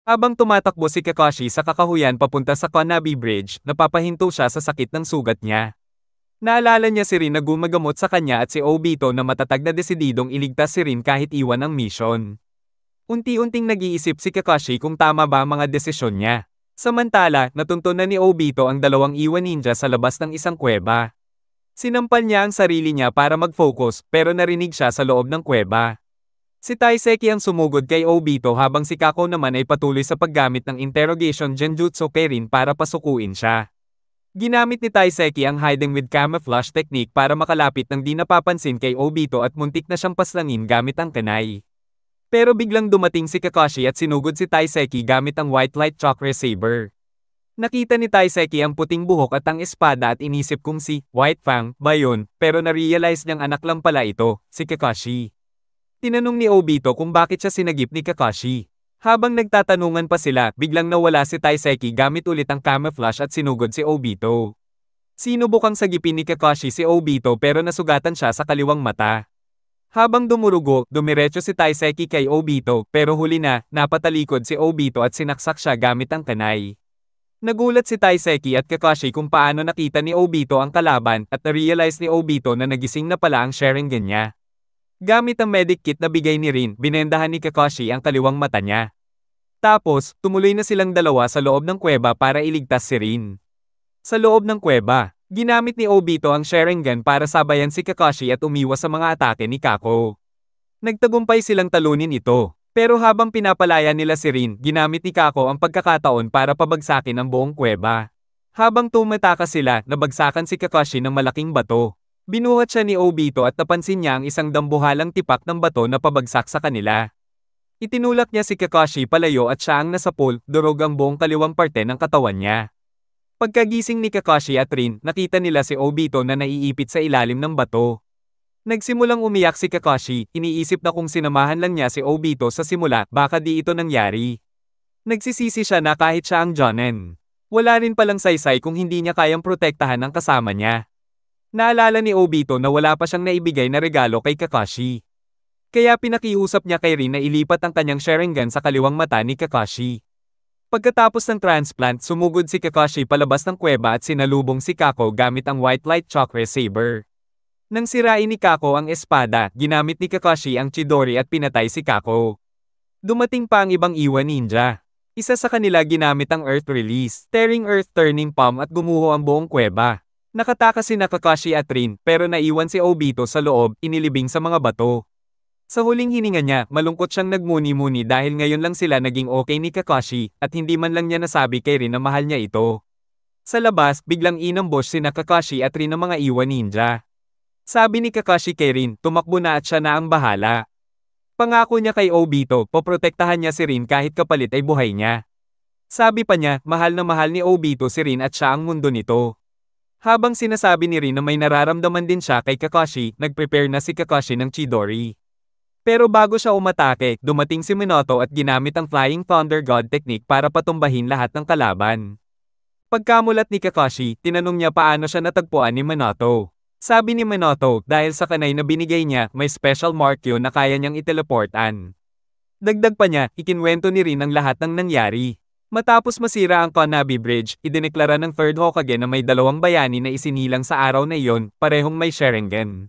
Habang tumatakbo si Kakashi sa kakahuyan papunta sa Konabi Bridge, napapahinto siya sa sakit ng sugat niya. Naalala niya si Rin na gumagamot sa kanya at si Obito na matatag na desididong iligtas si Rin kahit iwan ang mission. Unti-unting nag-iisip si Kakashi kung tama ba ang mga desisyon niya. Samantala, natunton na ni Obito ang dalawang iwan ninja sa labas ng isang kuweba. Sinampal niya ang sarili niya para mag-focus pero narinig siya sa loob ng kuweba. Si Taiseki ang sumugod kay Obito habang si Kako naman ay patuloy sa paggamit ng interrogation genjutsu kay Rin para pasukuin siya. Ginamit ni Taiseki ang hiding with camouflage technique para makalapit ng di napapansin kay Obito at muntik na siyang paslangin gamit ang kanai. Pero biglang dumating si Kakashi at sinugod si Taiseki gamit ang white light chakra saber. Nakita ni Taiseki ang puting buhok at ang espada at inisip kung si White Fang ba yun, pero na-realize niyang anak lang pala ito, si Kakashi. Tinanong ni Obito kung bakit siya sinagip ni Kakashi. Habang nagtatanungan pa sila, biglang nawala si Taiseki gamit ulit ang camouflage at sinugod si Obito. Sinubukang sagipin ni Kakashi si Obito pero nasugatan siya sa kaliwang mata. Habang dumurugo, dumiretso si Taiseki kay Obito pero huli na, napatalikod si Obito at sinaksak siya gamit ang kanai. Nagulat si Taiseki at Kakashi kung paano nakita ni Obito ang kalaban at na-realize ni Obito na nagising na pala ang Sharingan niya. Gamit ang medic kit na bigay ni Rin, binendahan ni Kakashi ang kaliwang mata niya. Tapos, tumuloy na silang dalawa sa loob ng kuweba para iligtas si Rin. Sa loob ng kuweba, ginamit ni Obito ang Sharingan para sabayan si Kakashi at umiwas sa mga atake ni Kako. Nagtagumpay silang talunin ito, pero habang pinapalaya nila si Rin, ginamit ni Kako ang pagkakataon para pabagsakin ang buong kuweba. Habang tumatakas sila, nabagsakan si Kakashi ng malaking bato. Binuhat siya ni Obito at napansin niya ang isang dambuhalang tipak ng bato na pabagsak sa kanila. Itinulak niya si Kakashi palayo at siya ang nasapul, durog ang buong kaliwang parte ng katawan niya. Pagkagising ni Kakashi at Rin, nakita nila si Obito na naiipit sa ilalim ng bato. Nagsimulang umiyak si Kakashi, iniisip na kung sinamahan lang niya si Obito sa simula, baka di ito nangyari. Nagsisisi siya na kahit siya ang Jonin. Wala rin palang saysay kung hindi niya kayang protektahan ang kasama niya. Naalala ni Obito na wala pa siyang naibigay na regalo kay Kakashi. Kaya pinakiusap niya kay Rin na ilipat ang kanyang Sharingan sa kaliwang mata ni Kakashi. Pagkatapos ng transplant, sumugod si Kakashi palabas ng kuweba at sinalubong si Kako gamit ang white light chakra saber. Nang sirain ni Kako ang espada, ginamit ni Kakashi ang Chidori at pinatay si Kako. Dumating pa ang ibang iwan ninja. Isa sa kanila ginamit ang Earth Release, tearing Earth Turning Palm at gumuho ang buong kuweba. Nakatakas si Kakashi at Rin pero naiwan si Obito sa loob, inilibing sa mga bato. Sa huling hininga niya, malungkot siyang nagmuni-muni dahil ngayon lang sila naging okay ni Kakashi at hindi man lang niya nasabi kay Rin na mahal niya ito. Sa labas, biglang inambush si Kakashi at Rin ng mga iwan ninja. Sabi ni Kakashi kay Rin, tumakbo na at siya na ang bahala. Pangako niya kay Obito, poprotektahan niya si Rin kahit kapalit ay buhay niya. Sabi pa niya, mahal na mahal ni Obito si Rin at siya ang mundo nito. Habang sinasabi ni Rin na may nararamdaman din siya kay Kakashi, nag-prepare na si Kakashi ng Chidori. Pero bago siya umatake, dumating si Minato at ginamit ang Flying Thunder God technique para patumbahin lahat ng kalaban. Pagkamulat ni Kakashi, tinanong niya paano siya natagpuan ni Minato. Sabi ni Minato, dahil sa kanay na binigay niya, may special mark yun na kaya niyang iteleportan. Dagdag pa niya, ikinwento ni Rin ang lahat ng nangyari. Matapos masira ang Konabi Bridge, idineklara ng Third Hokage na may dalawang bayani na isinilang sa araw na iyon, parehong may Sharingan.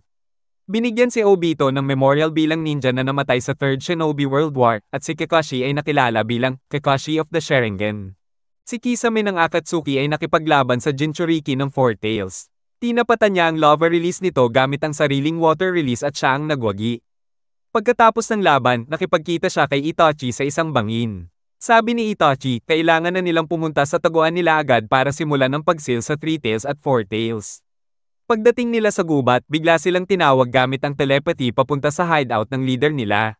Binigyan si Obito ng memorial bilang ninja na namatay sa Third Shinobi World War, at si Kakashi ay nakilala bilang Kakashi of the Sharingan. Si Kisame ng Akatsuki ay nakipaglaban sa Jinchuriki ng Four Tails. Tinapatan niya ang lava release nito gamit ang sariling water release at siya ang nagwagi. Pagkatapos ng laban, nakipagkita siya kay Itachi sa isang bangin. Sabi ni Itachi, kailangan na nilang pumunta sa taguan nila agad para simulan ang pagsil sa Three Tails at Four Tails. Pagdating nila sa gubat, bigla silang tinawag gamit ang telepathy papunta sa hideout ng leader nila.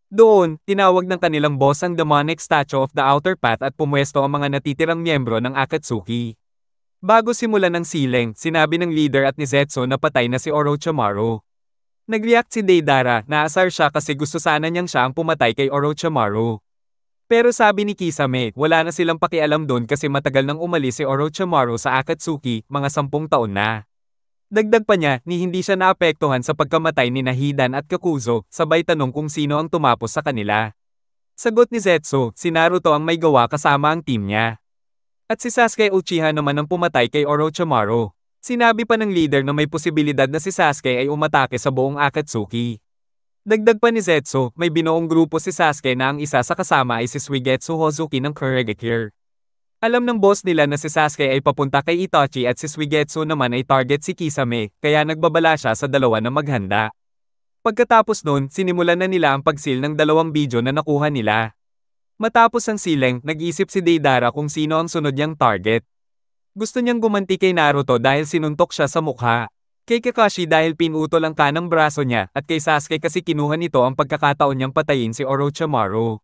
Doon, tinawag ng kanilang boss ang demonic statue of the outer path at pumwesto ang mga natitirang miyembro ng Akatsuki. Bago simulan ng siling, sinabi ng leader at ni Zetsu na patay na si Orochimaru. Nag-react si Deidara, naasar siya kasi gusto sana niyang siya ang pumatay kay Orochimaru. Pero sabi ni Kisame, wala na silang pakialam doon kasi matagal nang umalis si Orochimaru sa Akatsuki, mga 10 taon na. Dagdag pa niya, ni hindi siya naapektuhan sa pagkamatay ni Hidan at Kakuzo, sabay tanong kung sino ang tumapos sa kanila. Sagot ni Zetsu, si Naruto ang may gawa kasama ang team niya. At si Sasuke Uchiha naman ang pumatay kay Orochimaru. Sinabi pa ng leader na may posibilidad na si Sasuke ay umatake sa buong Akatsuki. Dagdag pa ni Zetsu, may binuong grupo si Sasuke na ang isa sa kasama ay si Suigetsu Hozuki ng Kuregakure. Alam ng boss nila na si Sasuke ay papunta kay Itachi at si Suigetsu naman ay target si Kisame, kaya nagbabala siya sa dalawa na maghanda. Pagkatapos nun, sinimulan na nila ang pagsil ng 2 video na nakuha nila. Matapos ang siling, nag-isip si Deidara kung sino ang sunod niyang target. Gusto niyang gumanti kay Naruto dahil sinuntok siya sa mukha. Kay Kakashi dahil pinutol ang kanang braso niya at kay Sasuke kasi kinuha nito ang pagkakataon niyang patayin si Orochimaru.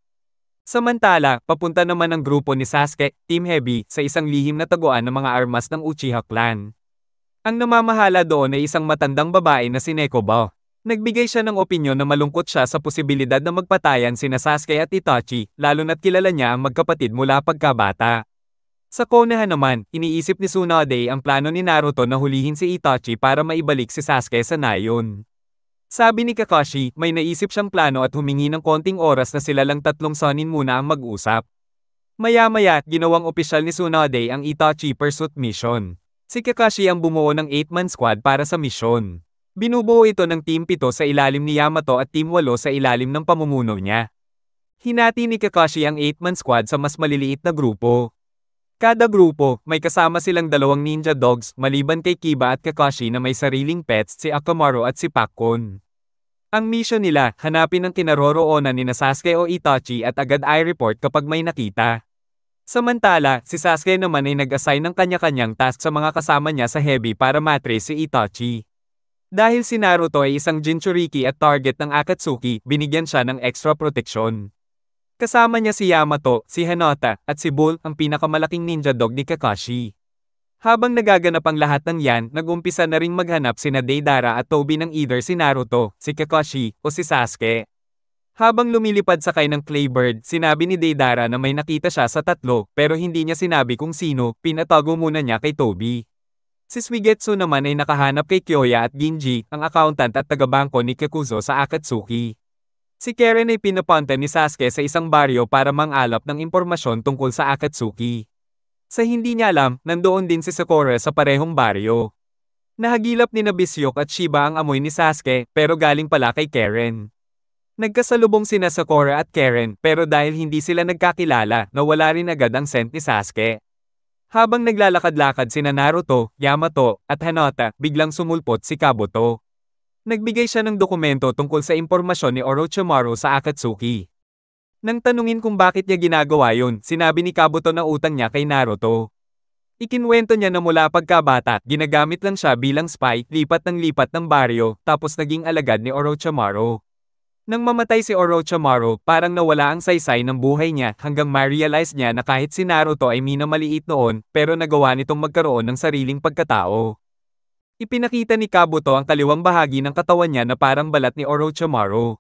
Samantala, papunta naman ang grupo ni Sasuke, Team Heavy, sa isang lihim na taguan ng mga armas ng Uchiha clan. Ang namamahala doon ay isang matandang babae na si Nekobo. Nagbigay siya ng opinyon na malungkot siya sa posibilidad na magpatayan sina Sasuke at Itachi, lalo na't kilala niya ang magkapatid mula pagkabata. Sa Konoha naman, iniisip ni Tsunade ang plano ni Naruto na hulihin si Itachi para maibalik si Sasuke sa Nayon. Sabi ni Kakashi, may naisip siyang plano at humingi ng konting oras na sila lang 3 Chunin muna ang mag-usap. Maya-maya, ginawang opisyal ni Tsunade ang Itachi Pursuit Mission. Si Kakashi ang bumuo ng 8-man squad para sa misyon. Binubuo ito ng Team 7 sa ilalim ni Yamato at Team 8 sa ilalim ng pamumuno niya. Hinati ni Kakashi ang 8-man squad sa mas maliliit na grupo. Kada grupo, may kasama silang 2 ninja dogs maliban kay Kiba at Kakashi na may sariling pets si Akamaru at si Pakkon. Ang mission nila, hanapin ang kinaroroonan ni Sasuke o Itachi at agad i-report kapag may nakita. Samantala, si Sasuke naman ay nag-assign ng kanya-kanyang task sa mga kasama niya sa Heavy para matrace si Itachi. Dahil si Naruto ay isang Jinchuriki at target ng Akatsuki, binigyan siya ng extra proteksyon. Kasama niya si Yamato, si Hinata, at si Bull, ang pinakamalaking ninja dog ni Kakashi. Habang nagaganap ang lahat ng yan, nag-umpisa na ring maghanap sina Deidara at Tobi ng either si Naruto, si Kakashi, o si Sasuke. Habang lumilipad sakay ng Claybird, sinabi ni Deidara na may nakita siya sa 3, pero hindi niya sinabi kung sino, pinatago muna niya kay Tobi. Si Suigetsu naman ay nakahanap kay Kyoya at Ginji, ang accountant at tagabangko ni Kikuzo sa Akatsuki. Si Karen ay pinapunta ni Sasuke sa isang baryo para mangalap ng impormasyon tungkol sa Akatsuki. Sa hindi niya alam, nandoon din si Sakura sa parehong baryo. Nahagilap ni Nabisyok at Shiba ang amoy ni Sasuke, pero galing pala kay Karen. Nagkasalubong sina Sakura at Karen, pero dahil hindi sila nagkakilala, nawala rin agad ang scent ni Sasuke. Habang naglalakad-lakad sina Naruto, Yamato, at Hinata, biglang sumulpot si Kabuto. Nagbigay siya ng dokumento tungkol sa impormasyon ni Orochimaru sa Akatsuki. Nang tanungin kung bakit niya ginagawa yun, sinabi ni Kabuto na utang niya kay Naruto. Ikinwento niya na mula pagkabata, ginagamit lang siya bilang spy, lipat ng baryo, tapos naging alagad ni Orochimaru. Nang mamatay si Orochimaru, parang nawala ang saysay ng buhay niya hanggang ma-realize niya na kahit si Naruto ay minamaliit noon, pero nagawa nitong magkaroon ng sariling pagkatao. Ipinakita ni Kabuto ang kaliwang bahagi ng katawan niya na parang balat ni Orochimaru.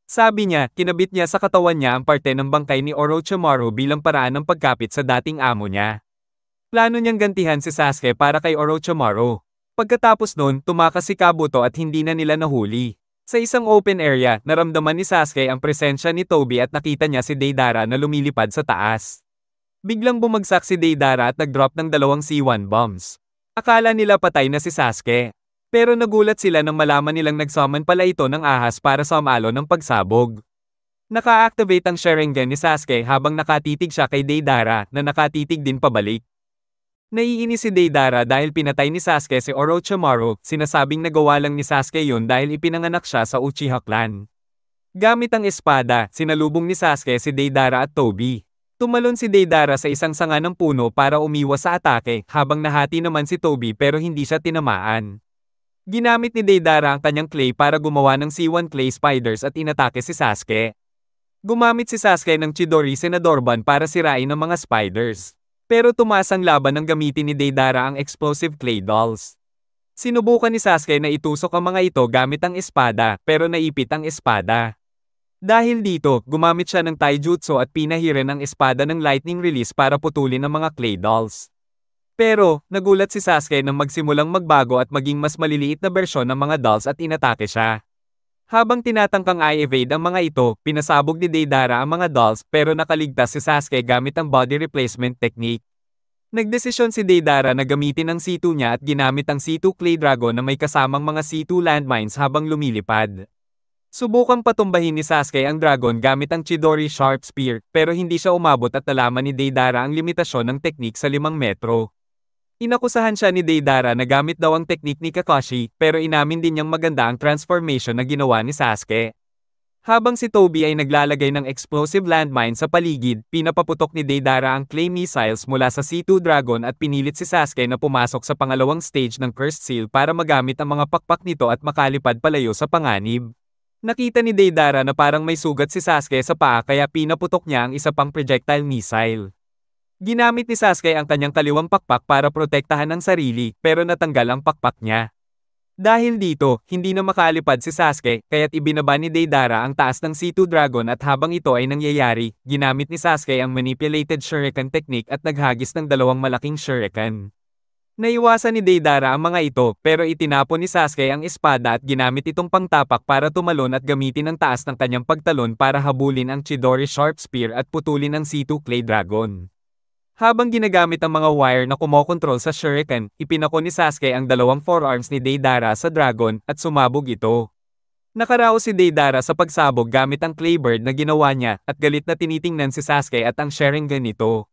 Sabi niya, kinabit niya sa katawan niya ang parte ng bangkay ni Orochimaru bilang paraan ng pagkapit sa dating amo niya. Plano niyang gantihan si Sasuke para kay Orochimaru. Pagkatapos nun, tumakas si Kabuto at hindi na nila nahuli. Sa isang open area, naramdaman ni Sasuke ang presensya ni Tobi at nakita niya si Deidara na lumilipad sa taas. Biglang bumagsak si Deidara at nag-drop ng 2 C1 bombs. Akala nila patay na si Sasuke. Pero nagulat sila nang malaman nilang nagsummon pala ito ng ahas para sumalo ng pagsabog. Naka-activate ang Sharingan ni Sasuke habang nakatitig siya kay Deidara na nakatitig din pabalik. Naiinis si Deidara dahil pinatay ni Sasuke si Orochimaru, sinasabing nagawa lang ni Sasuke yun dahil ipinanganak siya sa Uchiha clan. Gamit ang espada, sinalubong ni Sasuke si Deidara at Tobi. Tumalon si Deidara sa isang sanga ng puno para umiwas sa atake, habang nahati naman si Tobi pero hindi siya tinamaan. Ginamit ni Deidara ang kanyang clay para gumawa ng C1 clay spiders at inatake si Sasuke. Gumamit si Sasuke ng Chidori Senadorban para sirain ang mga spiders. Pero tumaas ang laban ng gamitin ni Deidara ang explosive clay dolls. Sinubukan ni Sasuke na itusok ang mga ito gamit ang espada, pero naipit ang espada. Dahil dito, gumamit siya ng taijutsu at pinahiran ang espada ng lightning release para putulin ang mga clay dolls. Pero, nagulat si Sasuke nang magsimulang magbago at maging mas maliliit na bersyon ng mga dolls at inatake siya. Habang tinatangkang i-evade ang mga ito, pinasabog ni Deidara ang mga dolls pero nakaligtas si Sasuke gamit ang body replacement technique. Nagdesisyon si Deidara na gamitin ang C2 niya at ginamit ang C2 Clay Dragon na may kasamang mga C2 landmines habang lumilipad. Subukang patumbahin ni Sasuke ang dragon gamit ang Chidori Sharp Spear, pero hindi siya umabot at nalaman ni Deidara ang limitasyon ng teknik sa 5 metro. Inakusahan siya ni Deidara na gamit daw ang teknik ni Kakashi, pero inamin din niyang maganda ang transformation na ginawa ni Sasuke. Habang si Toby ay naglalagay ng explosive landmine sa paligid, pinapaputok ni Deidara ang clay missiles mula sa C2 Dragon at pinilit si Sasuke na pumasok sa pangalawang stage ng Cursed Seal para magamit ang mga pakpak nito at makalipad palayo sa panganib. Nakita ni Deidara na parang may sugat si Sasuke sa paa kaya pinaputok niya ang isa pang projectile missile. Ginamit ni Sasuke ang kanyang kaliwang pakpak para protektahan ang sarili, pero natanggal ang pakpak niya. Dahil dito, hindi na makalipad si Sasuke, kaya't ibinaba ni Deidara ang taas ng C2 Dragon at habang ito ay nangyayari, ginamit ni Sasuke ang manipulated shuriken technique at naghagis ng 2 malaking shuriken. Naiwasan ni Deidara ang mga ito, pero itinapon ni Sasuke ang espada at ginamit itong pangtapak para tumalon at gamitin ang taas ng kanyang pagtalon para habulin ang Chidori Sharp Spear at putulin ang C2 Clay Dragon. Habang ginagamit ang mga wire na kumokontrol sa shuriken, ipinako ni Sasuke ang 2 forearms ni Deidara sa dragon at sumabog ito. Nakaraos si Deidara sa pagsabog gamit ang Claybird na ginawa niya at galit na tinitingnan si Sasuke at ang Sharingan nito.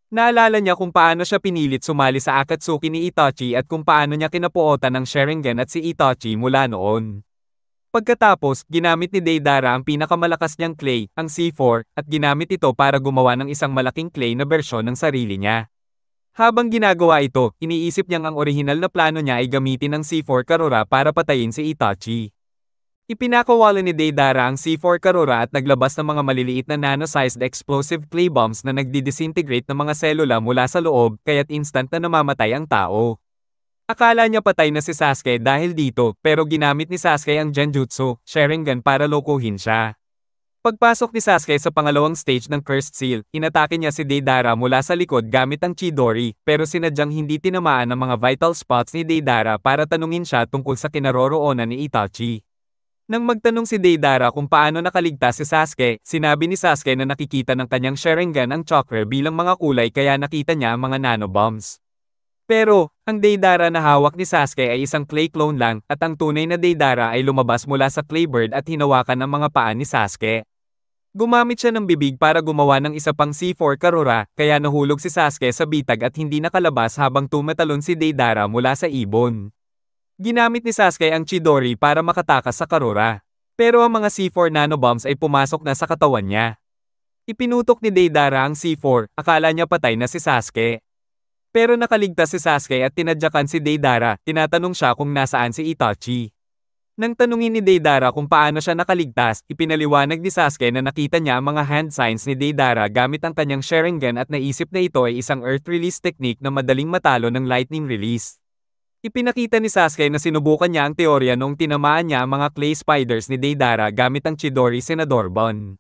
Naalala niya kung paano siya pinilit sumali sa Akatsuki ni Itachi at kung paano niya kinapuotan ng Sharingan at si Itachi mula noon. Pagkatapos, ginamit ni Deidara ang pinakamalakas niyang clay, ang C4, at ginamit ito para gumawa ng isang malaking clay na bersyon ng sarili niya. Habang ginagawa ito, iniisip niyang ang orihinal na plano niya ay gamitin ang C4 Karura para patayin si Itachi. Ipinakawala ni Deidara ang C4 Karura at naglabas ng mga maliliit na nano-sized explosive clay bombs na nagdi-disintegrate ng mga selula mula sa loob, kaya't instant na namamatay ang tao. Akala niya patay na si Sasuke dahil dito, pero ginamit ni Sasuke ang Genjutsu, Sharingan para lokohin siya. Pagpasok ni Sasuke sa pangalawang stage ng Cursed Seal, inatake niya si Deidara mula sa likod gamit ang Chidori, pero sinadyang hindi tinamaan ang mga vital spots ni Deidara para tanungin siya tungkol sa kinaroroonan ni Itachi. Nang magtanong si Deidara kung paano nakaligtas si Sasuke, sinabi ni Sasuke na nakikita ng kanyang Sharingan ang chakra bilang mga kulay kaya nakita niya ang mga nanobombs. Pero, ang Deidara na hawak ni Sasuke ay isang clay clone lang at ang tunay na Deidara ay lumabas mula sa Claybird at hinawakan ang mga paa ni Sasuke. Gumamit siya ng bibig para gumawa ng isa pang C4 Karura, kaya nahulog si Sasuke sa bitag at hindi nakalabas habang tumatalon si Deidara mula sa ibon. Ginamit ni Sasuke ang Chidori para makatakas sa Karura. Pero ang mga C4 nanobombs ay pumasok na sa katawan niya. Ipinutok ni Deidara ang C4, akala niya patay na si Sasuke. Pero nakaligtas si Sasuke at tinadyakan si Deidara, tinatanong siya kung nasaan si Itachi. Nang tanungin ni Deidara kung paano siya nakaligtas, ipinaliwanag ni Sasuke na nakita niya ang mga hand signs ni Deidara gamit ang kanyang Sharingan at naisip na ito ay isang Earth Release technique na madaling matalo ng Lightning Release. Ipinakita ni Sasuke na sinubukan niya ang teorya noong tinamaan niya ang mga clay spiders ni Deidara gamit ang Chidori Senador Bon.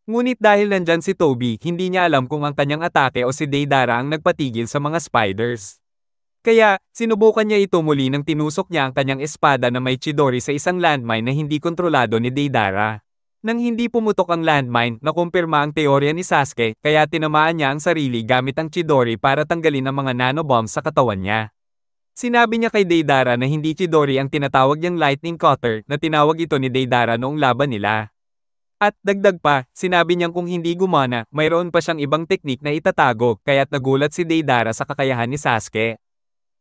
Ngunit dahil nandyan si Toby, hindi niya alam kung ang kanyang atake o si Deidara ang nagpatigil sa mga spiders. Kaya, sinubukan niya ito muli nang tinusok niya ang kanyang espada na may Chidori sa isang landmine na hindi kontrolado ni Deidara. Nang hindi pumutok ang landmine, nakumpirma ang teorya ni Sasuke, kaya tinamaan niya ang sarili gamit ang Chidori para tanggalin ang mga nanobombs sa katawan niya. Sinabi niya kay Deidara na hindi Chidori ang tinatawag niyang lightning cutter na tinawag ito ni Deidara noong laban nila. At dagdag pa, sinabi niyang kung hindi gumana, mayroon pa siyang ibang teknik na itatago, kaya't nagulat si Deidara sa kakayahan ni Sasuke.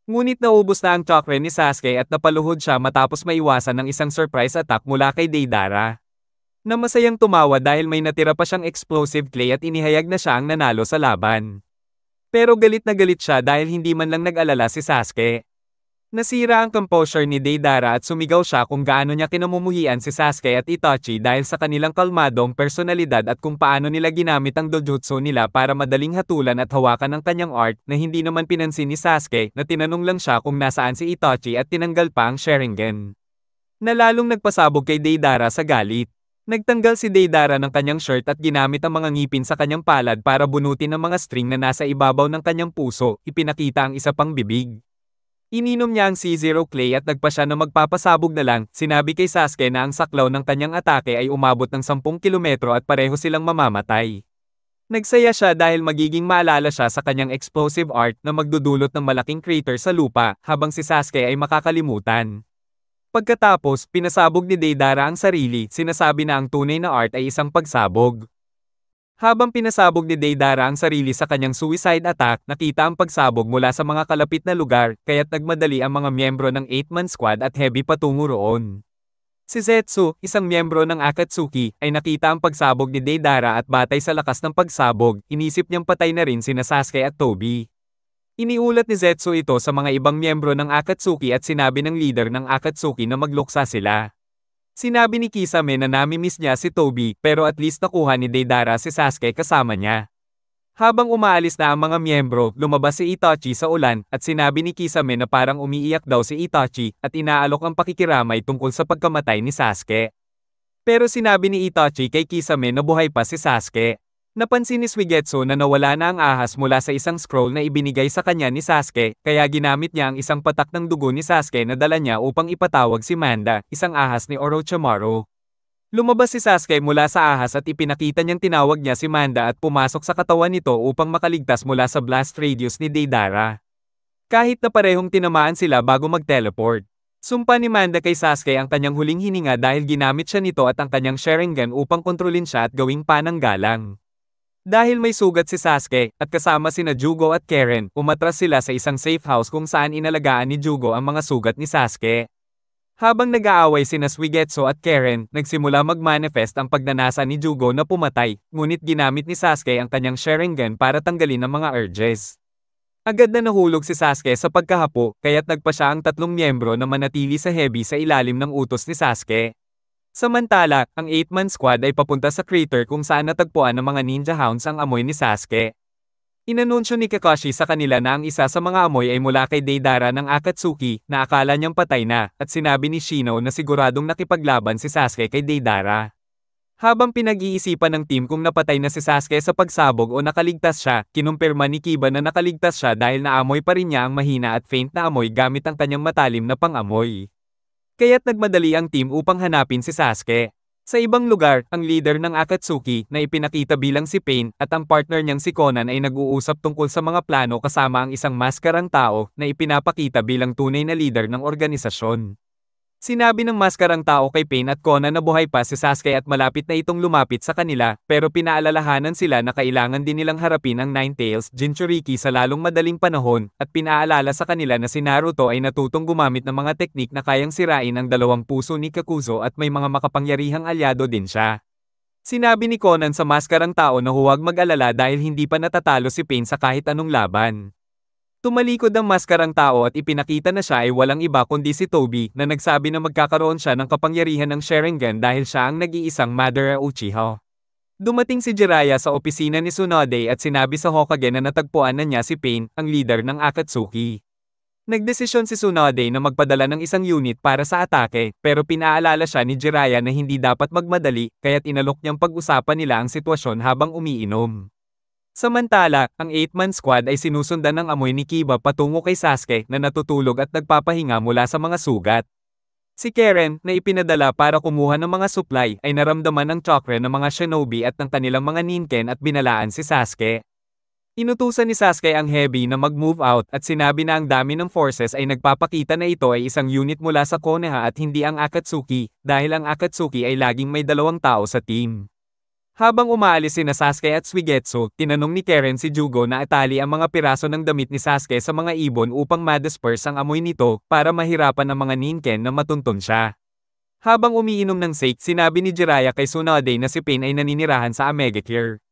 Ngunit naubos na ang chakra ni Sasuke at napaluhod siya matapos maiwasan ng isang surprise attack mula kay Deidara. Na masayang tumawa dahil may natira pa siyang explosive clay at inihayag na siya ang nanalo sa laban. Pero galit na galit siya dahil hindi man lang nag-alala si Sasuke. Nasira ang composure ni Deidara at sumigaw siya kung gaano niya kinamumuhian si Sasuke at Itachi dahil sa kanilang kalmadong personalidad at kung paano nila ginamit ang dojutsu nila para madaling hatulan at hawakan ang kanyang art na hindi naman pinansin ni Sasuke na tinanong lang siya kung nasaan si Itachi at tinanggal pa ang Sharingan. Nalalong nagpasabog kay Deidara sa galit. Nagtanggal si Deidara ng kanyang shirt at ginamit ang mga ngipin sa kanyang palad para bunutin ang mga string na nasa ibabaw ng kanyang puso, ipinakita ang isa pang bibig. Ininom niya ang C0 Clay at nagpa siya na magpapasabog na lang, sinabi kay Sasuke na ang saklaw ng kanyang atake ay umabot ng 10 kilometro at pareho silang mamamatay. Nagsaya siya dahil magiging maalala siya sa kanyang explosive art na magdudulot ng malaking crater sa lupa, habang si Sasuke ay makakalimutan. Pagkatapos, pinasabog ni Deidara ang sarili, sinasabi na ang tunay na art ay isang pagsabog. Habang pinasabog ni Deidara ang sarili sa kanyang suicide attack, nakita ang pagsabog mula sa mga kalapit na lugar, kaya't nagmadali ang mga miyembro ng 8-man squad at heavy patungo roon. Si Zetsu, isang miyembro ng Akatsuki, ay nakita ang pagsabog ni Deidara at batay sa lakas ng pagsabog, inisip niyang patay na rin sina Sasuke at Tobi. Iniulat ni Zetsu ito sa mga ibang miyembro ng Akatsuki at sinabi ng leader ng Akatsuki na magluksa sila. Sinabi ni Kisame na nami-miss niya si Tobi pero at least nakuha ni Deidara si Sasuke kasama niya. Habang umaalis na ang mga miyembro, lumabas si Itachi sa ulan at sinabi ni Kisame na parang umiiyak daw si Itachi at inaalok ang pakikiramay tungkol sa pagkamatay ni Sasuke. Pero sinabi ni Itachi kay Kisame na buhay pa si Sasuke. Napansin ni Suigetsu na nawala na ang ahas mula sa isang scroll na ibinigay sa kanya ni Sasuke, kaya ginamit niya ang isang patak ng dugo ni Sasuke na dala niya upang ipatawag si Manda, isang ahas ni Orochimaru. Lumabas si Sasuke mula sa ahas at ipinakita niyang tinawag niya si Manda at pumasok sa katawan nito upang makaligtas mula sa blast radius ni Deidara. Kahit na parehong tinamaan sila bago mag-teleport. Sumpa ni Manda kay Sasuke ang kanyang huling hininga dahil ginamit siya nito at ang kanyang Sharingan upang kontrolin siya at gawing pananggalang. Dahil may sugat si Sasuke, at kasama sina Jugo at Karen, umatras sila sa isang safe house kung saan inalagaan ni Jugo ang mga sugat ni Sasuke. Habang nag-aaway sina Suigetsu at Karen, nagsimula mag-manifest ang pagnanasa ni Jugo na pumatay, ngunit ginamit ni Sasuke ang kanyang Sharingan para tanggalin ang mga urges. Agad na nahulog si Sasuke sa pagkahapo, kaya't nagpa siya ang 3 miyembro na manatili sa heavy sa ilalim ng utos ni Sasuke. Samantala, ang 8-man squad ay papunta sa crater kung saan natagpuan ng mga ninja hounds ang amoy ni Sasuke. Inanunsyo ni Kakashi sa kanila na ang isa sa mga amoy ay mula kay Deidara ng Akatsuki, na akala niyang patay na, at sinabi ni Shino na siguradong nakipaglaban si Sasuke kay Deidara. Habang pinag-iisipan ng team kung napatay na si Sasuke sa pagsabog o nakaligtas siya, kinumpirma ni Kiba na nakaligtas siya dahil naamoy pa rin niya ang mahina at faint na amoy gamit ang kanyang matalim na pang-amoy. Kaya't nagmadali ang team upang hanapin si Sasuke. Sa ibang lugar, ang leader ng Akatsuki, na ipinakita bilang si Pain, at ang partner niyang si Conan ay nag-uusap tungkol sa mga plano kasama ang isang maskarang tao, na ipinapakita bilang tunay na leader ng organisasyon. Sinabi ng maskarang tao kay Pain at Conan na buhay pa si Sasuke at malapit na itong lumapit sa kanila, pero pinaalalahanan sila na kailangan din nilang harapin ang Nine-Tails Jinchuriki sa lalong madaling panahon, at pinaalala sa kanila na si Naruto ay natutong gumamit ng mga teknik na kayang sirain ang 2 puso ni Kakuzo at may mga makapangyarihang alyado din siya. Sinabi ni Conan sa maskarang tao na huwag mag-alala dahil hindi pa natatalo si Pain sa kahit anong laban. Tumalikod ang maskarang tao at ipinakita na siya ay walang iba kundi si Tobi, na nagsabi na magkakaroon siya ng kapangyarihan ng Sharingan dahil siya ang nag-iisang Madara Uchiha. Dumating si Jiraiya sa opisina ni Tsunade at sinabi sa Hokage na natagpuan na niya si Pain, ang leader ng Akatsuki. Nagdesisyon si Tsunade na magpadala ng isang unit para sa atake, pero pinaalala siya ni Jiraiya na hindi dapat magmadali, kaya't inalok niyang pag-usapan nila ang sitwasyon habang umiinom. Samantala, ang 8-man squad ay sinusundan ng amoy ni Kiba patungo kay Sasuke na natutulog at nagpapahinga mula sa mga sugat. Si Karen, na ipinadala para kumuha ng mga supply, ay naramdaman ng chakra ng mga shinobi at ng kanilang mga ninken at binalaan si Sasuke. Inutusan ni Sasuke ang Heavy na mag-move out at sinabi na ang dami ng forces ay nagpapakita na ito ay isang unit mula sa Konoha at hindi ang Akatsuki, dahil ang Akatsuki ay laging may 2 tao sa team. Habang umaalis sina Sasuke at Suigetsu, tinanong ni Karen si Jugo na itali ang mga piraso ng damit ni Sasuke sa mga ibon upang ma-disperse ang amoy nito para mahirapan ang mga ninken na matuntun siya. Habang umiinom ng sake, sinabi ni Jiraiya kay Tsunade na si Pain ay naninirahan sa Amegakure.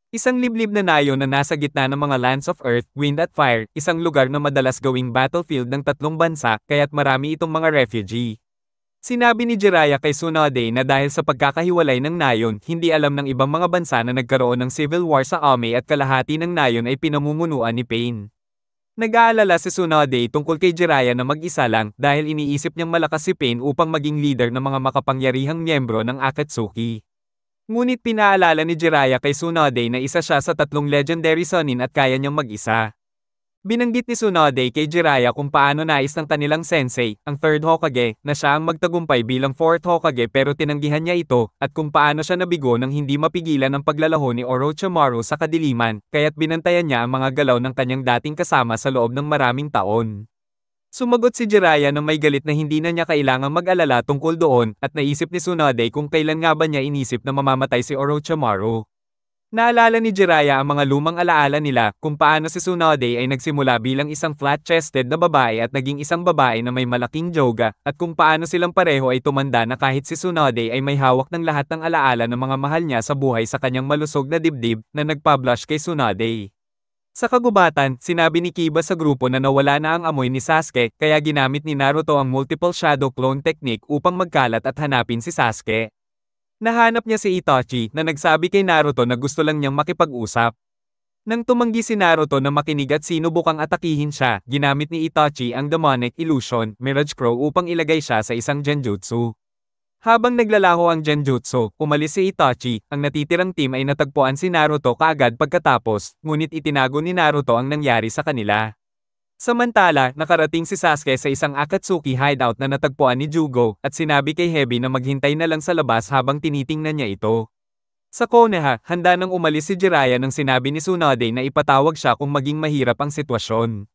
Isang liblib na nayon na nasa gitna ng mga lands of Earth, Wind at Fire, isang lugar na madalas gawing battlefield ng 3 bansa, kaya't marami itong mga refugee. Sinabi ni Jiraiya kay Tsunade na dahil sa pagkakahiwalay ng nayon, hindi alam ng ibang mga bansa na nagkaroon ng civil war sa Ame at kalahati ng nayon ay pinamumunuan ni Pain. Nag-aalala si Tsunade tungkol kay Jiraiya na mag-isa lang dahil iniisip niyang malakas si Pain upang maging leader ng mga makapangyarihang miyembro ng Akatsuki. Ngunit pinaalala ni Jiraiya kay Tsunade na isa siya sa 3 legendary Sannin at kaya niyang mag-isa. Binanggit ni Tsunade kay Jiraiya kung paano nais ng kanilang sensei, ang 3rd Hokage, na siya ang magtagumpay bilang 4th Hokage pero tinanggihan niya ito, at kung paano siya nabigo nang hindi mapigilan ang paglalaho ni Orochimaru sa kadiliman, kaya't binantayan niya ang mga galaw ng kanyang dating kasama sa loob ng maraming taon. Sumagot si Jiraiya nang may galit na hindi na niya kailangang mag-alala tungkol doon, at naisip ni Tsunade kung kailan nga ba niya inisip na mamamatay si Orochimaru. Naalala ni Jiraiya ang mga lumang alaala nila kung paano si Tsunade ay nagsimula bilang isang flat-chested na babae at naging isang babae na may malaking joga, at kung paano silang pareho ay tumanda na kahit si Tsunade ay may hawak ng lahat ng alaala ng mga mahal niya sa buhay sa kanyang malusog na dibdib na nagpa-blush kay Tsunade. Sa kagubatan, sinabi ni Kiba sa grupo na nawala na ang amoy ni Sasuke kaya ginamit ni Naruto ang multiple shadow clone technique upang magkalat at hanapin si Sasuke. Nahanap niya si Itachi na nagsabi kay Naruto na gusto lang niyang makipag-usap. Nang tumanggi si Naruto na makinig at sinubukang atakihin siya, ginamit ni Itachi ang demonic illusion, Mirage Crow upang ilagay siya sa isang genjutsu. Habang naglalaho ang genjutsu, umalis si Itachi, ang natitirang team ay natagpuan si Naruto kaagad pagkatapos, ngunit itinago ni Naruto ang nangyari sa kanila. Samantala, nakarating si Sasuke sa isang Akatsuki hideout na natagpuan ni Jugo, at sinabi kay Hebi na maghintay na lang sa labas habang tinitingnan niya ito. Sa Konoha, handa nang umalis si Jiraiya nang sinabi ni Tsunade na ipatawag siya kung maging mahirap ang sitwasyon.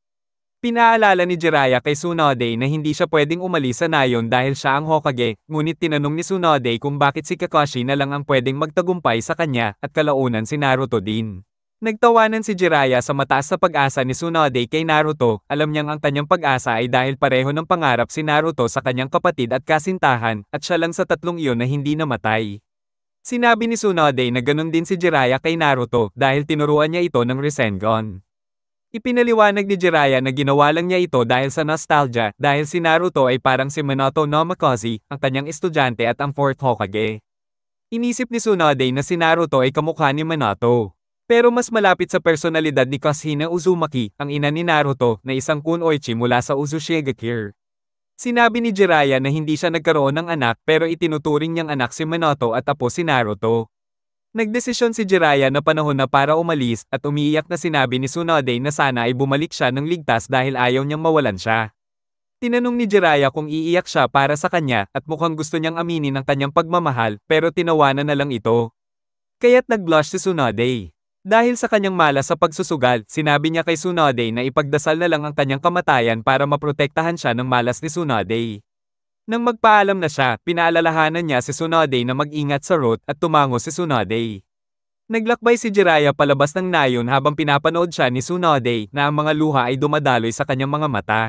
Pinaalala ni Jiraiya kay Tsunade na hindi siya pwedeng umalis sa Nayon dahil siya ang Hokage, ngunit tinanong ni Tsunade kung bakit si Kakashi na lang ang pwedeng magtagumpay sa kanya, at kalaunan si Naruto din. Nagtawanan si Jiraiya sa mataas na pag-asa ni Tsunade kay Naruto, alam niyang ang kanyang pag-asa ay dahil pareho ng pangarap si Naruto sa kanyang kapatid at kasintahan, at siya lang sa tatlong iyon na hindi namatay. Sinabi ni Tsunade na ganun din si Jiraiya kay Naruto dahil tinuruan niya ito ng Rasengan. Ipinaliwanag ni Jiraiya na ginawa lang niya ito dahil sa nostalgia, dahil si Naruto ay parang si Minato no Mikaze, ang kanyang estudyante at ang 4th Hokage. Inisip ni Tsunade na si Naruto ay kamukha ni Minato. Pero mas malapit sa personalidad ni Kushina Uzumaki, ang ina ni Naruto, na isang kunoichi mula sa Uzumaki. Sinabi ni Jiraiya na hindi siya nagkaroon ng anak pero itinuturing niyang anak si Minato at apo si Naruto. Nagdesisyon si Jiraiya na panahon na para umalis at umiiyak na sinabi ni Tsunade na sana ay bumalik siya ng ligtas dahil ayaw niyang mawalan siya. Tinanong ni Jiraiya kung iiyak siya para sa kanya at mukhang gusto niyang aminin ang kanyang pagmamahal pero tinawanan na lang ito. Kaya't nag-blush si Tsunade. Dahil sa kanyang malas sa pagsusugal, sinabi niya kay Tsunade na ipagdasal na lang ang kanyang kamatayan para maprotektahan siya ng malas ni Tsunade. Nang magpaalam na siya, pinaalalahanan niya si Tsunade na mag-ingat sa route at tumango si Tsunade. Naglakbay si Jiraiya palabas ng Nayon habang pinapanood siya ni Tsunade na ang mga luha ay dumadaloy sa kanyang mga mata.